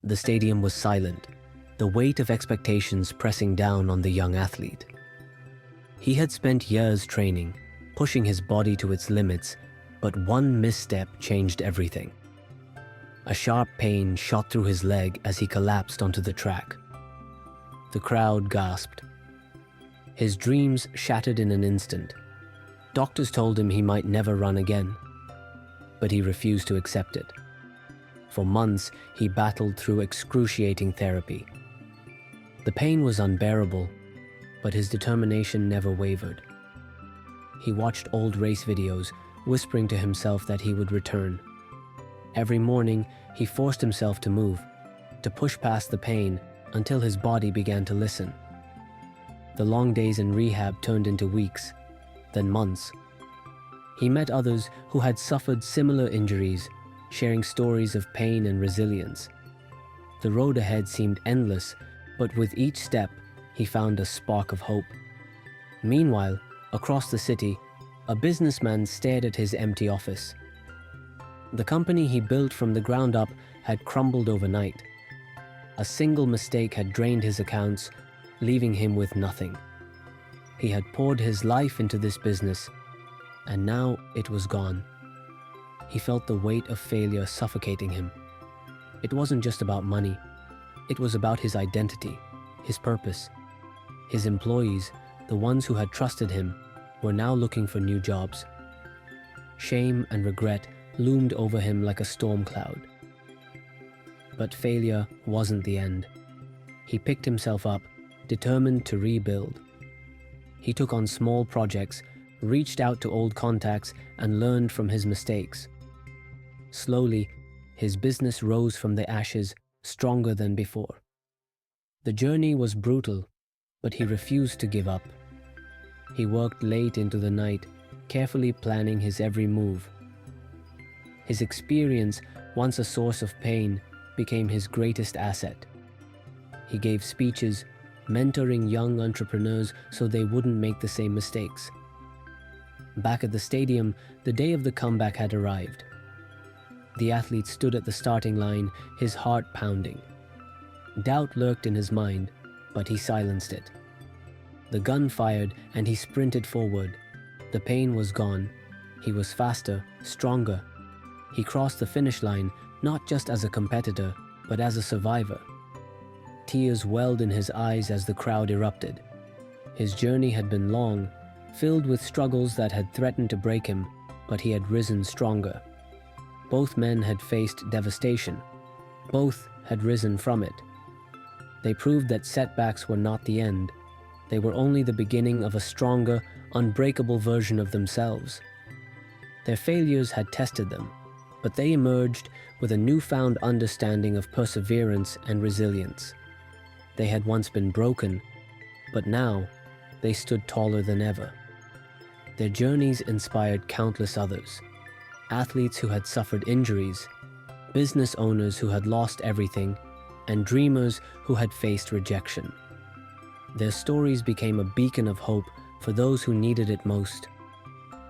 The stadium was silent, the weight of expectations pressing down on the young athlete. He had spent years training, pushing his body to its limits, but one misstep changed everything. A sharp pain shot through his leg as he collapsed onto the track. The crowd gasped. His dreams shattered in an instant. Doctors told him he might never run again, but he refused to accept it. For months, he battled through excruciating therapy. The pain was unbearable, but his determination never wavered. He watched old race videos, whispering to himself that he would return. Every morning, he forced himself to move, to push past the pain until his body began to listen. The long days in rehab turned into weeks, then months. He met others who had suffered similar injuries, sharing stories of pain and resilience. The road ahead seemed endless, but with each step, he found a spark of hope. Meanwhile, across the city, a businessman stared at his empty office. The company he built from the ground up had crumbled overnight. A single mistake had drained his accounts, leaving him with nothing. He had poured his life into this business, and now it was gone. He felt the weight of failure suffocating him. It wasn't just about money. It was about his identity, his purpose. His employees, the ones who had trusted him, were now looking for new jobs. Shame and regret loomed over him like a storm cloud. But failure wasn't the end. He picked himself up, determined to rebuild. He took on small projects, reached out to old contacts, and learned from his mistakes. Slowly, his business rose from the ashes, stronger than before. The journey was brutal, but he refused to give up. He worked late into the night, carefully planning his every move. His experience, once a source of pain, became his greatest asset. He gave speeches, mentoring young entrepreneurs so they wouldn't make the same mistakes. Back at the stadium, the day of the comeback had arrived. The athlete stood at the starting line, his heart pounding. Doubt lurked in his mind, but he silenced it. The gun fired and he sprinted forward. The pain was gone. He was faster, stronger. He crossed the finish line not just as a competitor, but as a survivor. Tears welled in his eyes as the crowd erupted. His journey had been long, filled with struggles that had threatened to break him, but he had risen stronger. Both men had faced devastation. Both had risen from it. They proved that setbacks were not the end. They were only the beginning of a stronger, unbreakable version of themselves. Their failures had tested them, but they emerged with a newfound understanding of perseverance and resilience. They had once been broken, but now they stood taller than ever. Their journeys inspired countless others. Athletes who had suffered injuries, business owners who had lost everything, and dreamers who had faced rejection. Their stories became a beacon of hope for those who needed it most.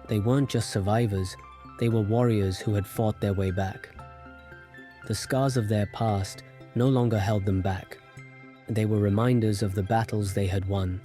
They weren't just survivors, they were warriors who had fought their way back. The scars of their past no longer held them back. They were reminders of the battles they had won.